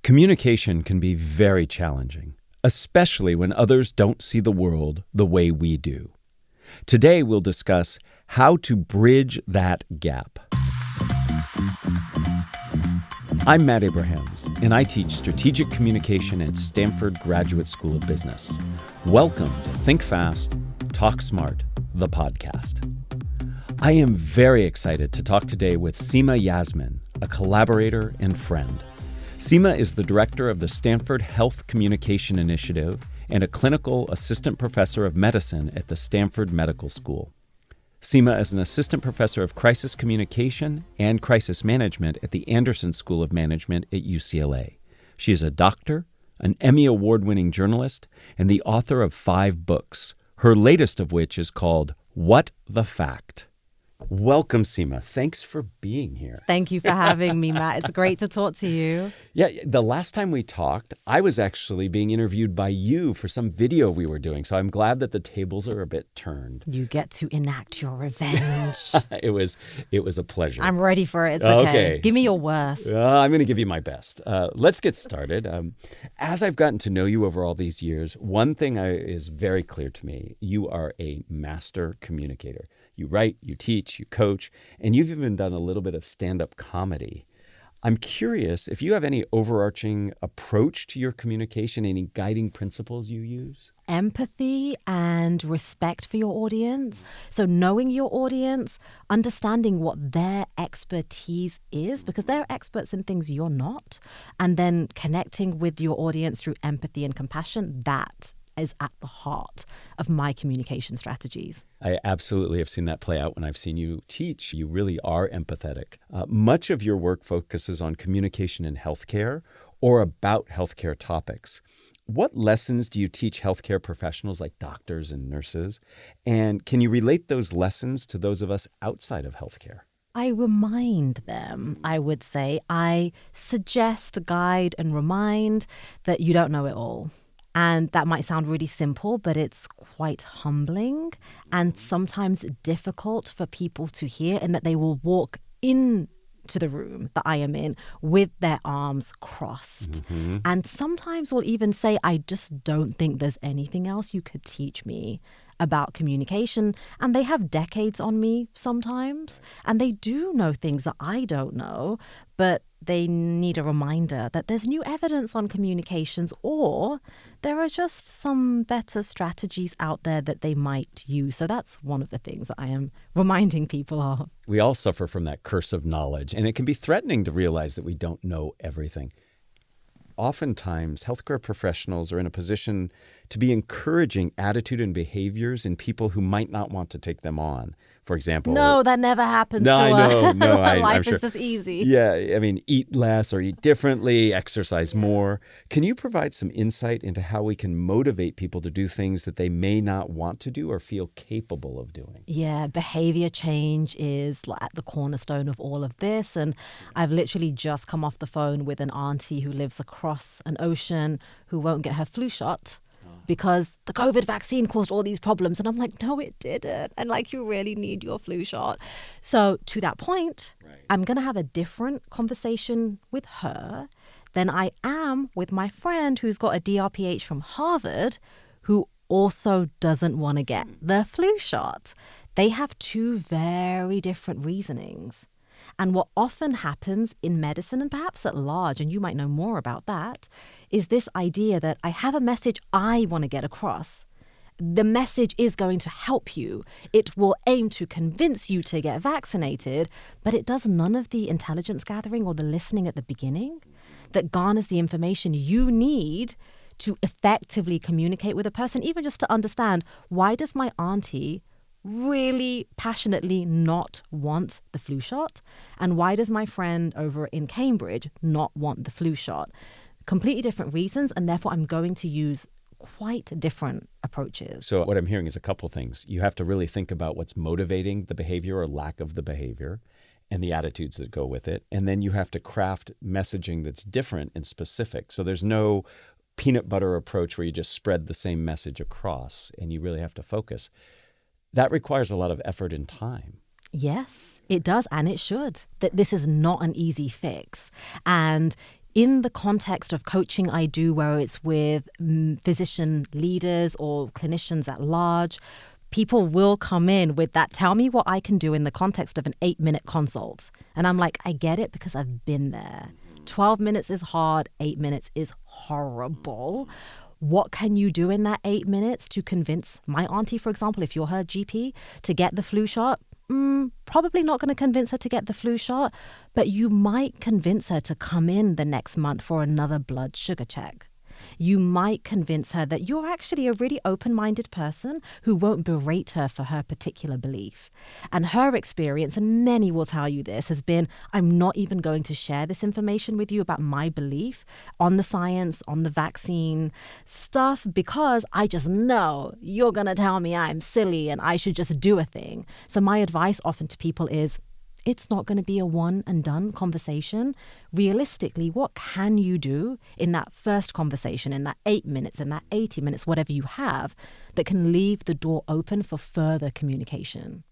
Communication can be very challenging, especially when others don't see the world the way we do. Today, we'll discuss how to bridge that gap. I'm Matt Abrahams, and I teach strategic communication at Stanford Graduate School of Business. Welcome to Think Fast, Talk Smart, the podcast. I am very excited to talk today with Seema Yasmin, a collaborator and friend. Seema is the director of the Stanford Health Communication Initiative and a clinical assistant professor of medicine at the Stanford Medical School. Seema is an assistant professor of crisis communication and crisis management at the Anderson School of Management at UCLA. She is a doctor, an Emmy Award-winning journalist, and the author of 5 books, her latest of which is called What the Fact? Welcome, Seema. Thanks for being here. Thank you for having me, Matt. It's great to talk to you. Yeah, the last time we talked, I was actually being interviewed by you for some video we were doing, so I'm glad that the tables are a bit turned. You get to enact your revenge. It was a pleasure. I'm ready for it. It's okay. Give me your worst. I'm going to give you my best. Let's get started. As I've gotten to know you over all these years, one thing is very clear to me. You are a master communicator. You write, you teach, you coach, and you've even done a little bit of stand-up comedy. I'm curious if you have any overarching approach to your communication, any guiding principles you use? Empathy and respect for your audience. So knowing your audience, understanding what their expertise is, because they're experts in things you're not, and then connecting with your audience through empathy and compassion, that is at the heart of my communication strategies. I absolutely have seen that play out when I've seen you teach. You really are empathetic. Much of your work focuses on communication in healthcare or about healthcare topics. What lessons do you teach healthcare professionals like doctors and nurses? And can you relate those lessons to those of us outside of healthcare? I remind them, I would say. I suggest, guide, and remind that you don't know it all. And that might sound really simple, but it's quite humbling and sometimes difficult for people to hear, in that they will walk into the room that I am in with their arms crossed. Mm-hmm. And sometimes will even say, I just don't think there's anything else you could teach me about communication. And they have decades on me sometimes, and they do know things that I don't know, but they need a reminder that there's new evidence on communications, or there are just some better strategies out there that they might use. So that's one of the things that I am reminding people of. We all suffer from that curse of knowledge, and it can be threatening to realize that we don't know everything. Oftentimes, healthcare professionals are in a position to be encouraging attitude and behaviors in people who might not want to take them on. For example... No, that never happens to us. No, Life I'm sure. is just easy. Yeah, I mean, eat less or eat differently, exercise more. Can you provide some insight into how we can motivate people to do things that they may not want to do or feel capable of doing? Yeah, behavior change is at the cornerstone of all of this. And I've literally just come off the phone with an auntie who lives across an ocean who won't get her flu shot because the COVID vaccine caused all these problems. And I'm like, no, it didn't. And you really need your flu shot. So to that point, right, I'm going to have a different conversation with her than I am with my friend who's got a DRPH from Harvard who also doesn't want to get the flu shot. They have 2 very different reasonings. And what often happens in medicine, and perhaps at large, and you might know more about that, is this idea that I have a message I want to get across. The message is going to help you. It will aim to convince you to get vaccinated, but it does none of the intelligence gathering or the listening at the beginning that garners the information you need to effectively communicate with a person, even just to understand, why does my auntie really passionately not want the flu shot? And why does my friend over in Cambridge not want the flu shot? Completely different reasons, and therefore I'm going to use quite different approaches. So what I'm hearing is a couple things. You have to really think about what's motivating the behavior or lack of the behavior and the attitudes that go with it. And then you have to craft messaging that's different and specific. So there's no peanut butter approach where you just spread the same message across, and you really have to focus. That requires a lot of effort and time. Yes, it does, and it should. That this is not an easy fix. And in the context of coaching I do, where it's with physician leaders or clinicians at large, people will come in with that, tell me what I can do in the context of an 8-minute consult. And I'm like, I get it because I've been there. 12 minutes is hard. 8 minutes is horrible. What can you do in that 8 minutes to convince my auntie, for example, if you're her GP, to get the flu shot? Probably not going to convince her to get the flu shot, but you might convince her to come in the next month for another blood sugar check. You might convince her that you're actually a really open-minded person who won't berate her for her particular belief. And her experience, and many will tell you this, has been, I'm not even going to share this information with you about my belief on the science, on the vaccine stuff, because I just know you're going to tell me I'm silly and I should just do a thing. So my advice often to people is, it's not going to be a one and done conversation. Realistically, what can you do in that first conversation, in that 8 minutes, in that 80 minutes, whatever you have, that can leave the door open for further communication?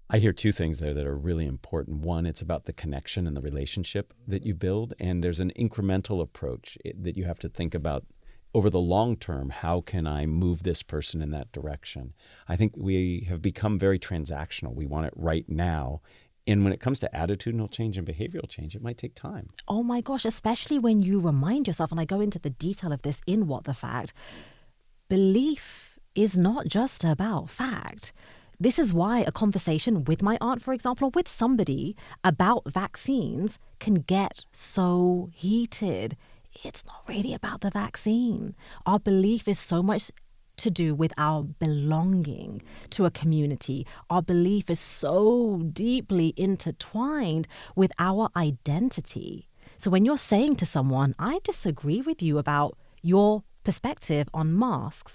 I hear two things there that are really important. One, it's about the connection and the relationship that you build. And there's an incremental approach that you have to think about over the long term. How can I move this person in that direction? I think we have become very transactional. We want it right now. And when it comes to attitudinal change and behavioral change, it might take time. Oh my gosh, especially when you remind yourself, and I go into the detail of this in What the Fact, belief is not just about fact. This is why a conversation with my aunt, for example, or with somebody about vaccines can get so heated. It's not really about the vaccine. Our belief is so much to do with our belonging to a community. Our belief is so deeply intertwined with our identity. So when you're saying to someone, I disagree with you about your perspective on masks,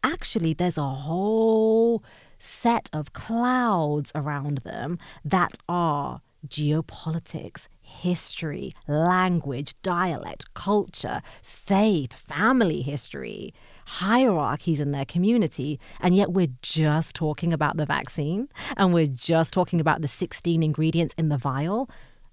actually there's a whole set of clouds around them that are geopolitics, history, language, dialect, culture, faith, family history, hierarchies in their community, and yet we're just talking about the vaccine and we're just talking about the 16 ingredients in the vial.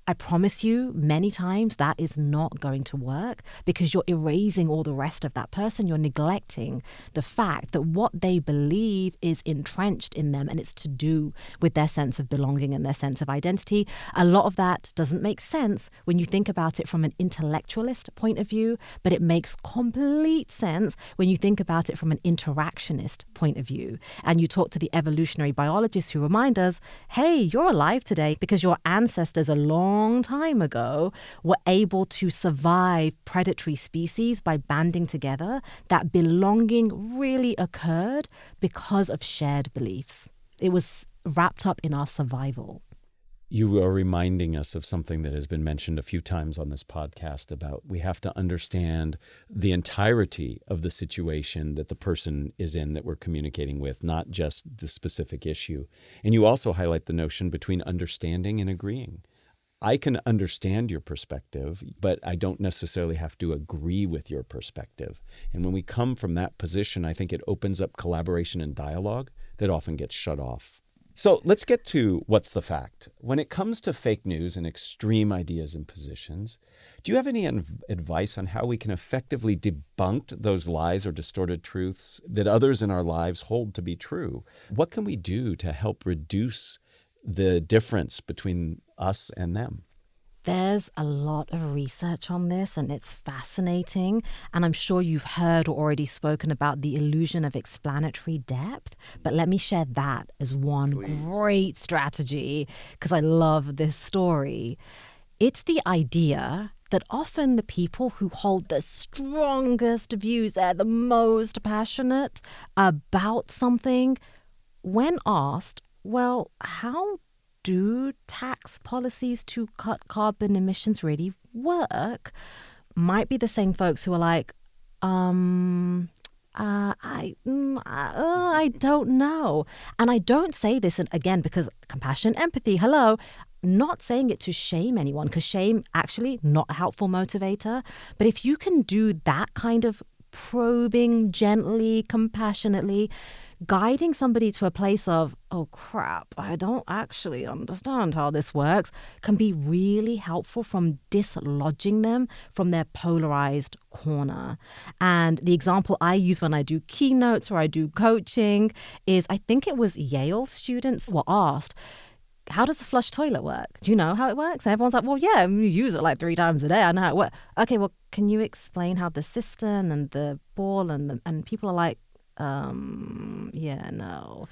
I promise you many times that is not going to work because you're erasing all the rest of that person. You're neglecting the fact that what they believe is entrenched in them, and it's to do with their sense of belonging and their sense of identity. A lot of that doesn't make sense when you think about it from an intellectualist point of view, but it makes complete sense when you think about it from an interactionist point of view. And you talk to the evolutionary biologists who remind us, hey, you're alive today because your ancestors a long time ago were able to survive predatory species by banding together. That belonging really occurred because of shared beliefs. It was wrapped up in our survival. You are reminding us of something that has been mentioned a few times on this podcast about we have to understand the entirety of the situation that the person is in that we're communicating with, not just the specific issue. And you also highlight the notion between understanding and agreeing. I can understand your perspective, but I don't necessarily have to agree with your perspective. And when we come from that position, I think it opens up collaboration and dialogue that often gets shut off. So let's get to what's the fact. When it comes to fake news and extreme ideas and positions, do you have any advice on how we can effectively debunk those lies or distorted truths that others in our lives hold to be true? What can we do to help reduce the difference between us and them? There's a lot of research on this and it's fascinating. And I'm sure you've heard or already spoken about the illusion of explanatory depth. But let me share that as one great strategy because I love this story. It's the idea that often the people who hold the strongest views, they're the most passionate about something, when asked, well, how do tax policies to cut carbon emissions really work? Might be the same folks who are like, I don't know. And I don't say this, again, because compassion, empathy, hello, not saying it to shame anyone, because shame actually not a helpful motivator. But if you can do that kind of probing gently, compassionately, guiding somebody to a place of, oh crap, I don't actually understand how this works, can be really helpful from dislodging them from their polarized corner. And the example I use when I do keynotes or I do coaching is, I think it was Yale students were asked, how does the flush toilet work? Do you know how it works? And everyone's like, well, yeah, you use it like 3 times a day. I know how it works. Okay, well, can you explain how the cistern and the ball and people are like, yeah, no.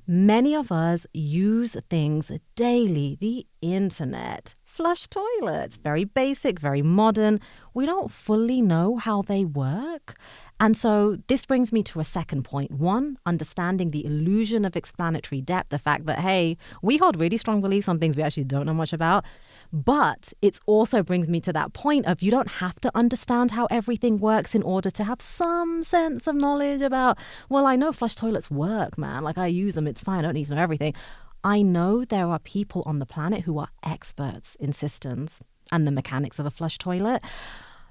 Many of us use things daily, the internet, flush toilets, very basic, very modern. We don't fully know how they work. And so this brings me to a second point. One, understanding the illusion of explanatory depth, the fact that, hey, we hold really strong beliefs on things we actually don't know much about. But it also brings me to that point of, you don't have to understand how everything works in order to have some sense of knowledge about, well, I know flush toilets work, man. Like, I use them. It's fine. I don't need to know everything. I know there are people on the planet who are experts in cisterns and the mechanics of a flush toilet.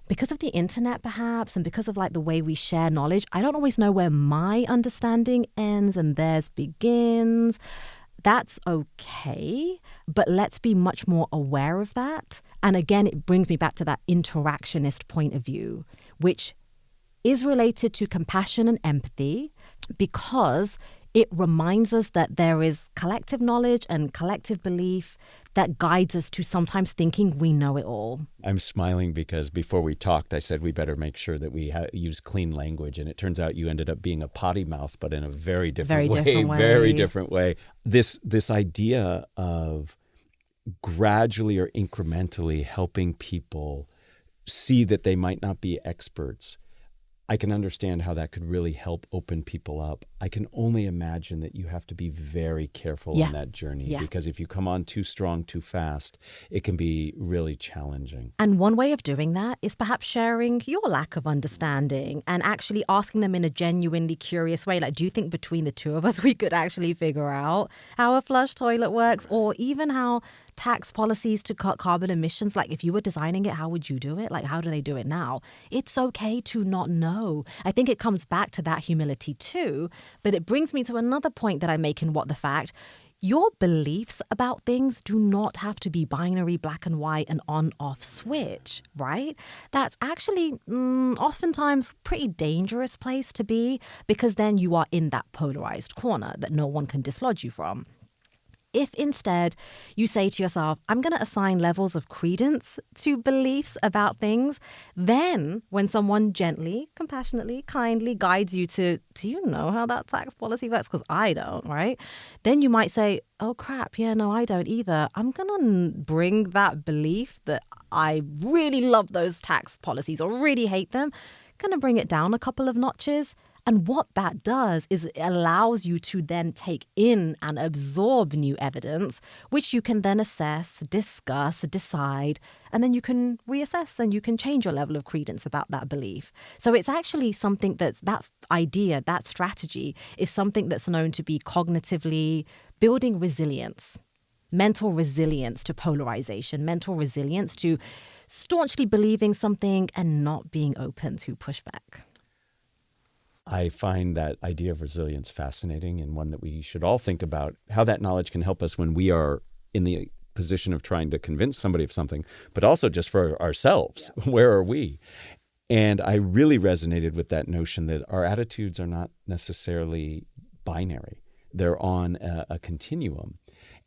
Because of the internet, perhaps, and because of like the way we share knowledge, I don't always know where my understanding ends and theirs begins. That's okay, but let's be much more aware of that. And again, it brings me back to that interactionist point of view, which is related to compassion and empathy, because it reminds us that there is collective knowledge and collective belief that guides us to sometimes thinking we know it all. I'm smiling because before we talked, I said we better make sure that we use clean language. And it turns out you ended up being a potty mouth, but in a very different way. Very different way. This idea of gradually or incrementally helping people see that they might not be experts, I can understand how that could really help open people up. I can only imagine that you have to be very careful on that journey, because if you come on too strong, too fast, it can be really challenging. And one way of doing that is perhaps sharing your lack of understanding and actually asking them in a genuinely curious way. Like, do you think between the two of us, we could actually figure out how a flush toilet works, or even how tax policies to cut carbon emissions, like if you were designing it, how would you do it? Like, how do they do it now? It's okay to not know. I think it comes back to that humility too, but it brings me to another point that I make in What the Fact. Your beliefs about things do not have to be binary, black and white, and on-off switch, right? That's actually oftentimes pretty dangerous place to be, because then you are in that polarized corner that no one can dislodge you from. If instead you say to yourself, I'm going to assign levels of credence to beliefs about things, then when someone gently, compassionately, kindly guides you to, do you know how that tax policy works? Because I don't, right? Then you might say, oh crap, yeah, no, I don't either. I'm going to bring that belief that I really love those tax policies or really hate them, going to bring it down a couple of notches. And what that does is it allows you to then take in and absorb new evidence, which you can then assess, discuss, decide, and then you can reassess and you can change your level of credence about that belief. So it's actually something that idea, that strategy is something that's known to be cognitively building resilience, mental resilience to polarization, mental resilience to staunchly believing something and not being open to pushback. I find that idea of resilience fascinating, and one that we should all think about, how that knowledge can help us when we are in the position of trying to convince somebody of something, but also just for ourselves. Yeah. Where are we? And I really resonated with that notion that our attitudes are not necessarily binary. They're on a continuum.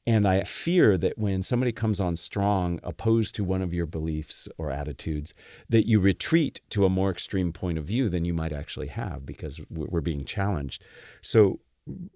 And I fear that when somebody comes on strong, opposed to one of your beliefs or attitudes, that you retreat to a more extreme point of view than you might actually have, because we're being challenged. So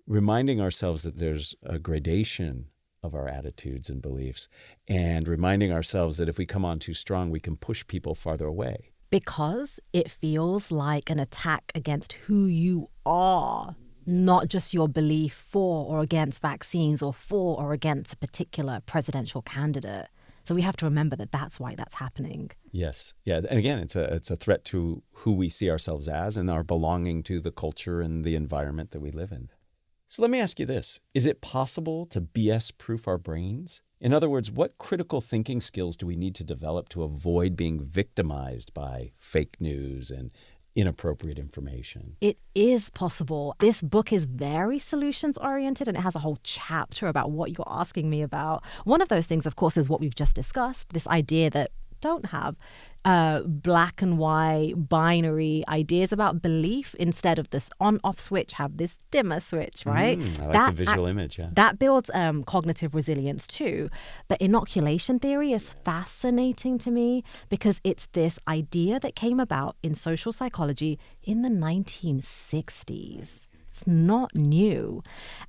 reminding ourselves that there's a gradation of our attitudes and beliefs, and reminding ourselves that if we come on too strong, we can push people farther away. Because it feels like an attack against who you are, not just your belief for or against vaccines or for or against a particular presidential candidate. So we have to remember that that's why that's happening. Yes. Yeah. And again, it's a threat to who we see ourselves as and our belonging to the culture and the environment that we live in. So let me ask you this. Is it possible to BS-proof our brains? In other words, what critical thinking skills do we need to develop to avoid being victimized by fake news and inappropriate information. It is possible. This book is very solutions-oriented, and it has a whole chapter about what you're asking me about. One of those things, of course, is what we've just discussed, this idea that don't have black and white binary ideas about belief. Instead of this on-off switch, have this dimmer switch, right? I like the visual image, yeah. That builds cognitive resilience too. But inoculation theory is fascinating to me because it's this idea that came about in social psychology in the 1960s. It's not new.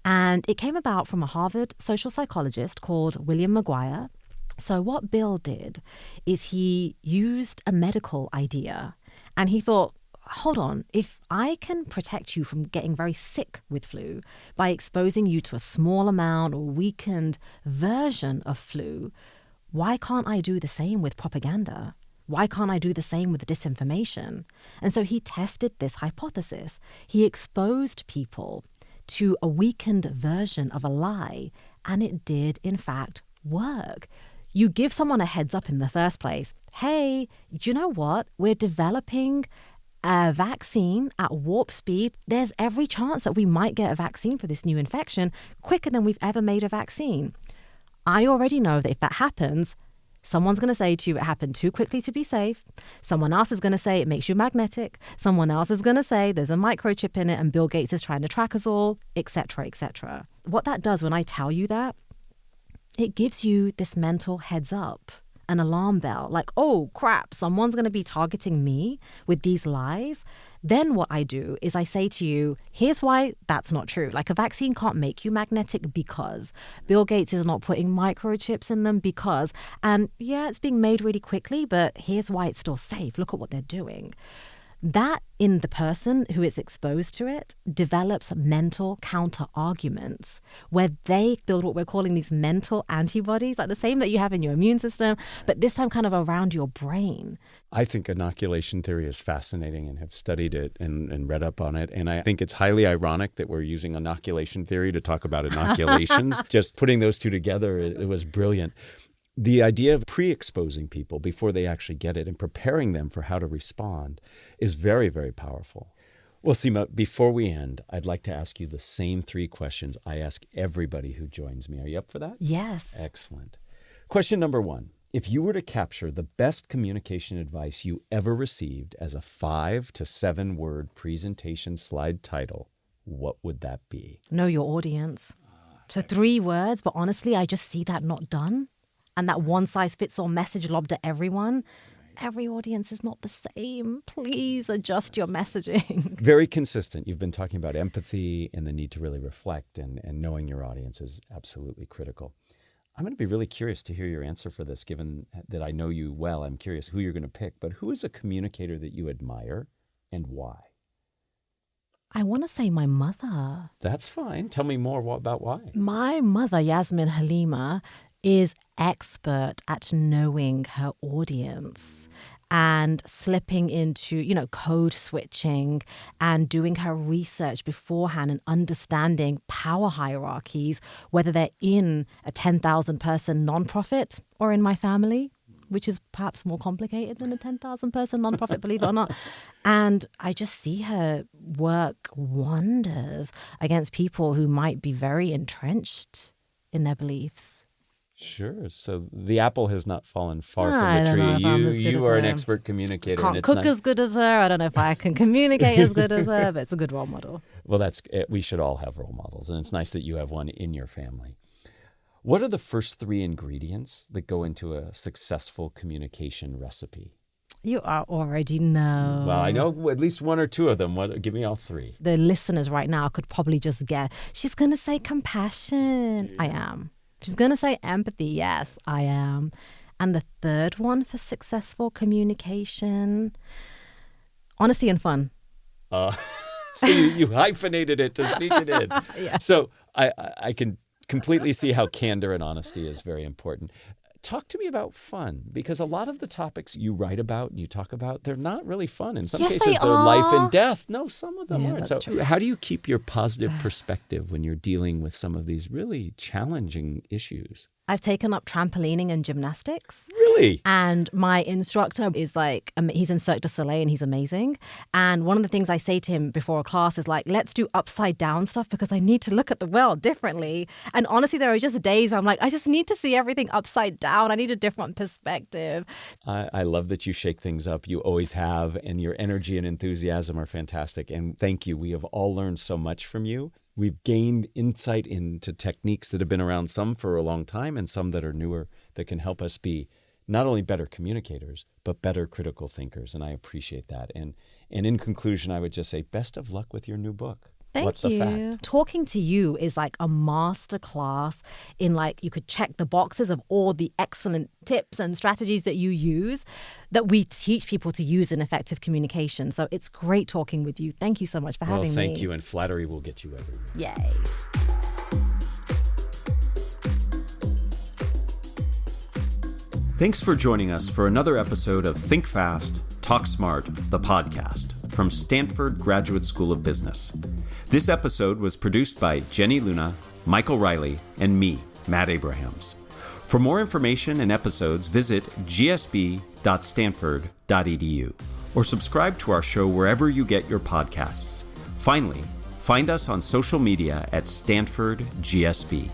And it came about from a Harvard social psychologist called William McGuire. So what Bill did is he used a medical idea and he thought, hold on, if I can protect you from getting very sick with flu by exposing you to a small amount or weakened version of flu, why can't I do the same with propaganda? Why can't I do the same with disinformation? And so he tested this hypothesis. He exposed people to a weakened version of a lie, and it did, in fact, work. You give someone a heads up in the first place. Hey, you know what? We're developing a vaccine at warp speed. There's every chance that we might get a vaccine for this new infection quicker than we've ever made a vaccine. I already know that if that happens, someone's going to say to you it happened too quickly to be safe. Someone else is going to say it makes you magnetic. Someone else is going to say there's a microchip in it and Bill Gates is trying to track us all, etc., etc. What that does when I tell you that, it gives you this mental heads up, an alarm bell, like, oh, crap, someone's going to be targeting me with these lies. Then what I do is I say to you, here's why that's not true. Like a vaccine can't make you magnetic because Bill Gates is not putting microchips in them because, and yeah, it's being made really quickly, but here's why it's still safe. Look at what they're doing. That in the person who is exposed to it develops mental counter arguments where they build what we're calling these mental antibodies, like the same that you have in your immune system, but this time kind of around your brain. I think inoculation theory is fascinating and have studied it and read up on it. And I think it's highly ironic that we're using inoculation theory to talk about inoculations. Just putting those two together, it was brilliant. The idea of pre-exposing people before they actually get it and preparing them for how to respond is very, very powerful. Well, Seema, before we end, I'd like to ask you the same 3 questions I ask everybody who joins me. Are you up for that? Yes. Excellent. Question number 1. If you were to capture the best communication advice you ever received as a 5 to 7 word presentation slide title, what would that be? Know your audience. So 3 words, but honestly, I just see that not done. And that one-size-fits-all message lobbed at everyone. Every audience is not the same. Please adjust your messaging. Very consistent. You've been talking about empathy and the need to really reflect, and knowing your audience is absolutely critical. I'm going to be really curious to hear your answer for this, given that I know you well. I'm curious who you're going to pick, but who is a communicator that you admire and why? I want to say my mother. That's fine. Tell me more about why. My mother, Yasmin Halima, is expert at knowing her audience and slipping into, code switching and doing her research beforehand and understanding power hierarchies, whether they're in a 10,000 person nonprofit or in my family, which is perhaps more complicated than a 10,000 person nonprofit, believe it or not. And I just see her work wonders against people who might be very entrenched in their beliefs. Sure. So the apple has not fallen far from the tree. You are an expert communicator. Can't cook as good as her. I don't know if I can communicate as good as her, but it's a good role model. Well, we should all have role models, and it's nice that you have one in your family. What are the first 3 ingredients that go into a successful communication recipe? You already know. Well, I know at least 1 or 2 of them. Give me all 3. The listeners right now could probably just guess. She's going to say compassion. Yeah. I am. She's going to say empathy. Yes, I am. And the third one for successful communication, honesty and fun. So you hyphenated it to sneak it in. Yeah. So I can completely see how candor and honesty is very important. Talk to me about fun, because a lot of the topics you write about and you talk about, they're not really fun. In some cases, they're life and death. No, some of them aren't. So true. How do you keep your positive perspective when you're dealing with some of these really challenging issues? I've taken up trampolining and gymnastics. Really? And my instructor is like, he's in Cirque du Soleil and he's amazing. And one of the things I say to him before a class is like, let's do upside down stuff because I need to look at the world differently. And honestly, there are just days where I'm like, I just need to see everything upside down. I need a different perspective. I love that you shake things up. You always have, and your energy and enthusiasm are fantastic. And thank you. We have all learned so much from you. We've gained insight into techniques that have been around, some for a long time and some that are newer, that can help us be not only better communicators, but better critical thinkers. And I appreciate that. And in conclusion, I would just say best of luck with your new book. Thank you. Talking to you is like a master class in like you could check the boxes of all the excellent tips and strategies that you use that we teach people to use in effective communication. So it's great talking with you. Thank you so much for having me. Thank you. And flattery will get you everywhere. Yay. Thanks for joining us for another episode of Think Fast, Talk Smart, the podcast from Stanford Graduate School of Business. This episode was produced by Jenny Luna, Michael Riley, and me, Matt Abrahams. For more information and episodes, visit gsb.stanford.edu or subscribe to our show wherever you get your podcasts. Finally, find us on social media at Stanford GSB.